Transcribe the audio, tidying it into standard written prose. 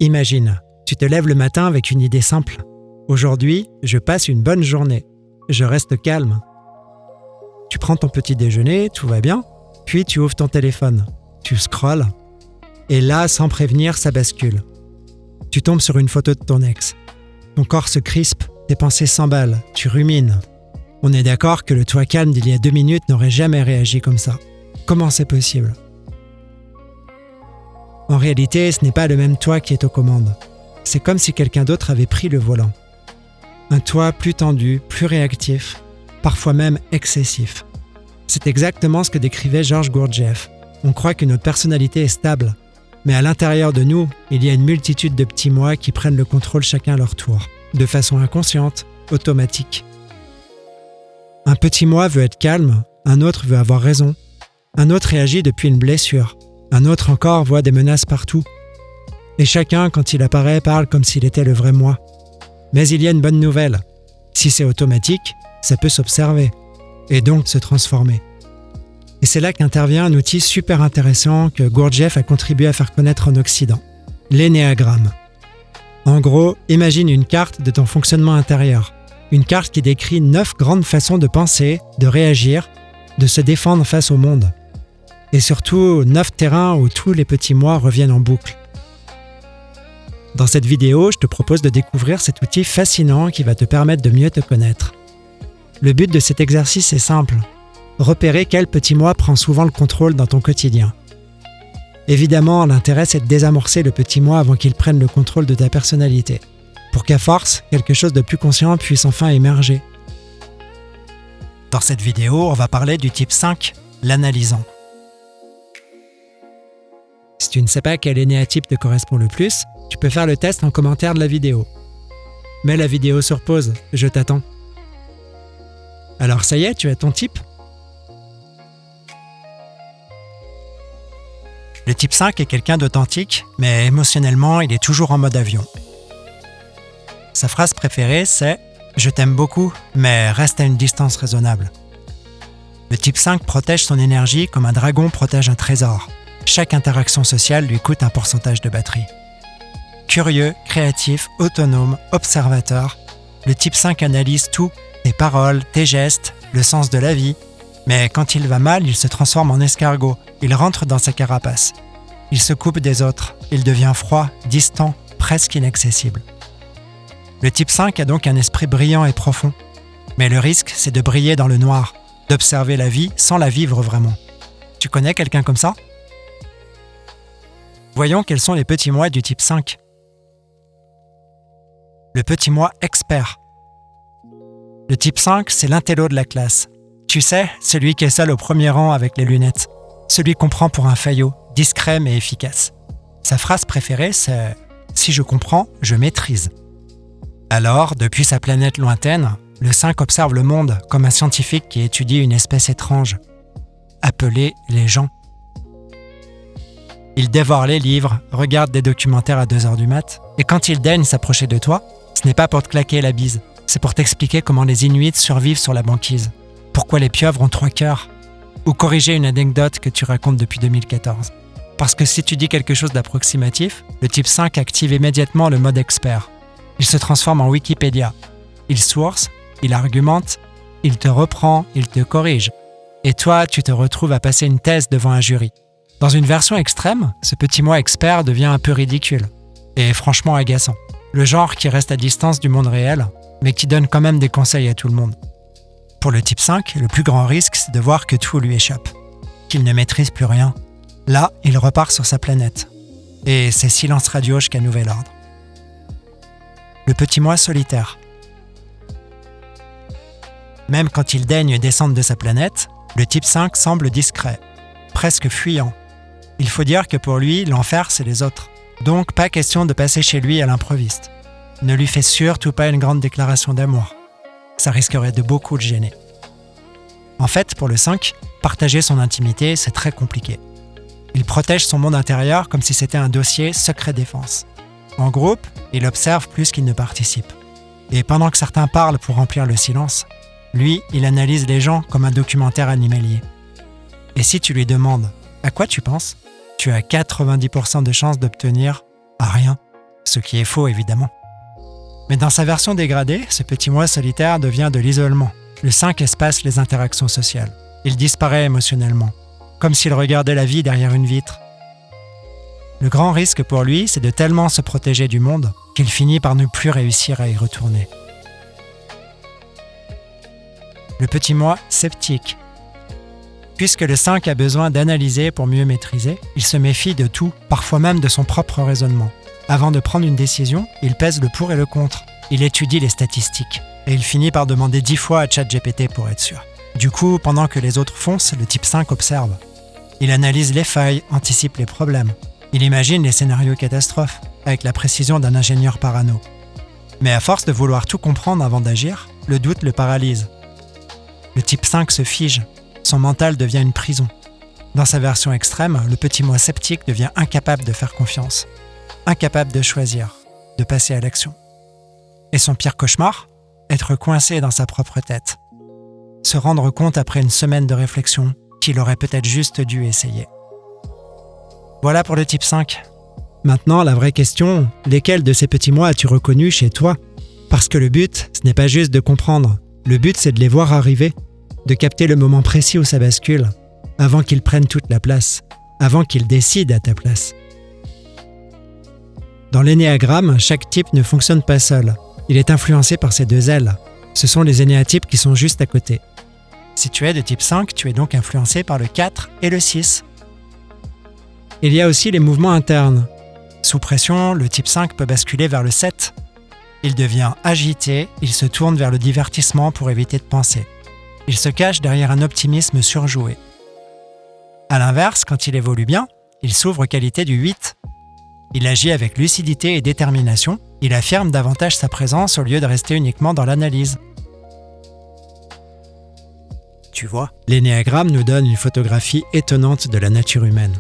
Imagine, tu te lèves le matin avec une idée simple. Aujourd'hui, je passe une bonne journée. Je reste calme. Tu prends ton petit déjeuner, tout va bien, puis tu ouvres ton téléphone. Tu scrolles. Et là, sans prévenir, ça bascule. Tu tombes sur une photo de ton ex. Ton corps se crispe, tes pensées s'emballent, tu rumines. On est d'accord que le toi calme d'il y a 2 minutes n'aurait jamais réagi comme ça. Comment c'est possible ? En réalité, ce n'est pas le même toi qui est aux commandes. C'est comme si quelqu'un d'autre avait pris le volant. Un toi plus tendu, plus réactif, parfois même excessif. C'est exactement ce que décrivait Georges Gurdjieff. On croit que notre personnalité est stable, mais à l'intérieur de nous, il y a une multitude de petits moi qui prennent le contrôle chacun à leur tour, de façon inconsciente, automatique. Un petit moi veut être calme, un autre veut avoir raison, un autre réagit depuis une blessure, un autre encore voit des menaces partout. Et chacun, quand il apparaît, parle comme s'il était le vrai moi. Mais il y a une bonne nouvelle. Si c'est automatique, ça peut s'observer, et donc se transformer. Et c'est là qu'intervient un outil super intéressant que Gurdjieff a contribué à faire connaître en Occident, l'énéagramme. En gros, imagine une carte de ton fonctionnement intérieur. Une carte qui décrit 9 grandes façons de penser, de réagir, de se défendre face au monde. Et surtout, 9 terrains où tous les petits moi reviennent en boucle. Dans cette vidéo, je te propose de découvrir cet outil fascinant qui va te permettre de mieux te connaître. Le but de cet exercice est simple. Repérer quel petit moi prend souvent le contrôle dans ton quotidien. Évidemment, l'intérêt c'est de désamorcer le petit moi avant qu'il prenne le contrôle de ta personnalité, pour qu'à force, quelque chose de plus conscient puisse enfin émerger. Dans cette vidéo, on va parler du type 5, l'analysant. Si tu ne sais pas quel énéatype te correspond le plus, tu peux faire le test en commentaire de la vidéo. Mets la vidéo sur pause, je t'attends. Alors ça y est, tu as ton type ? Le type 5 est quelqu'un d'authentique, mais émotionnellement, il est toujours en mode avion. Sa phrase préférée, c'est « Je t'aime beaucoup, mais reste à une distance raisonnable ». Le type 5 protège son énergie comme un dragon protège un trésor. Chaque interaction sociale lui coûte un pourcentage de batterie. Curieux, créatif, autonome, observateur, le type 5 analyse tout, tes paroles, tes gestes, le sens de la vie. Mais quand il va mal, il se transforme en escargot, il rentre dans sa carapace. Il se coupe des autres, il devient froid, distant, presque inaccessible. Le type 5 a donc un esprit brillant et profond. Mais le risque, c'est de briller dans le noir, d'observer la vie sans la vivre vraiment. Tu connais quelqu'un comme ça ? Voyons quels sont les petits moi du type 5. Le petit moi expert. Le type 5, c'est l'intello de la classe. Tu sais, celui qui est seul au premier rang avec les lunettes. Celui qu'on prend pour un faillot, discret mais efficace. Sa phrase préférée, c'est « Si je comprends, je maîtrise ». Alors, depuis sa planète lointaine, le 5 observe le monde comme un scientifique qui étudie une espèce étrange, appelée les gens. Il dévore les livres, regarde des documentaires à 2h du mat, et quand il daigne s'approcher de toi, ce n'est pas pour te claquer la bise, c'est pour t'expliquer comment les Inuits survivent sur la banquise, pourquoi les pieuvres ont 3 cœurs, ou corriger une anecdote que tu racontes depuis 2014. Parce que si tu dis quelque chose d'approximatif, le type 5 active immédiatement le mode expert. Il se transforme en Wikipédia. Il source, il argumente, il te reprend, il te corrige. Et toi, tu te retrouves à passer une thèse devant un jury. Dans une version extrême, ce petit moi expert devient un peu ridicule et franchement agaçant. Le genre qui reste à distance du monde réel, mais qui donne quand même des conseils à tout le monde. Pour le type 5, le plus grand risque, c'est de voir que tout lui échappe, qu'il ne maîtrise plus rien. Là, il repart sur sa planète. Et c'est silence radio jusqu'à nouvel ordre. Le petit moi solitaire. Même quand il daigne descendre de sa planète, le type 5 semble discret, presque fuyant. Il faut dire que pour lui, l'enfer, c'est les autres. Donc, pas question de passer chez lui à l'improviste. Ne lui fais surtout pas une grande déclaration d'amour. Ça risquerait de beaucoup le gêner. En fait, pour le 5, partager son intimité, c'est très compliqué. Il protège son monde intérieur comme si c'était un dossier secret défense. En groupe, il observe plus qu'il ne participe. Et pendant que certains parlent pour remplir le silence, lui, il analyse les gens comme un documentaire animalier. Et si tu lui demandes « À quoi tu penses ?», tu as 90% de chances d'obtenir « À rien ». ce qui est faux évidemment. Mais dans sa version dégradée, ce petit moi solitaire devient de l'isolement. Le 5 espace les interactions sociales. Il disparaît émotionnellement, comme s'il regardait la vie derrière une vitre. Le grand risque pour lui, c'est de tellement se protéger du monde qu'il finit par ne plus réussir à y retourner. Le petit moi sceptique. Puisque le 5 a besoin d'analyser pour mieux maîtriser, il se méfie de tout, parfois même de son propre raisonnement. Avant de prendre une décision, il pèse le pour et le contre. Il étudie les statistiques. Et il finit par demander 10 fois à ChatGPT pour être sûr. Du coup, pendant que les autres foncent, le type 5 observe. Il analyse les failles, anticipe les problèmes. Il imagine les scénarios catastrophes, avec la précision d'un ingénieur parano. Mais à force de vouloir tout comprendre avant d'agir, le doute le paralyse. Le type 5 se fige. Son mental devient une prison. Dans sa version extrême, le petit moi sceptique devient incapable de faire confiance. Incapable de choisir, de passer à l'action. Et son pire cauchemar ? Être coincé dans sa propre tête. Se rendre compte après une semaine de réflexion qu'il aurait peut-être juste dû essayer. Voilà pour le type 5. Maintenant, la vraie question, lesquels de ces petits moi as-tu reconnus chez toi ? Parce que le but, ce n'est pas juste de comprendre. Le but, c'est de les voir arriver, de capter le moment précis où ça bascule, avant qu'ils prennent toute la place, avant qu'ils décident à ta place. Dans l'énéagramme, chaque type ne fonctionne pas seul. Il est influencé par ses deux ailes. Ce sont les énéatypes qui sont juste à côté. Si tu es de type 5, tu es donc influencé par le 4 et le 6. Il y a aussi les mouvements internes. Sous pression, le type 5 peut basculer vers le 7. Il devient agité, il se tourne vers le divertissement pour éviter de penser. Il se cache derrière un optimisme surjoué. A l'inverse, quand il évolue bien, il s'ouvre aux qualités du 8. Il agit avec lucidité et détermination, il affirme davantage sa présence au lieu de rester uniquement dans l'analyse. Tu vois, l'énéagramme nous donne une photographie étonnante de la nature humaine.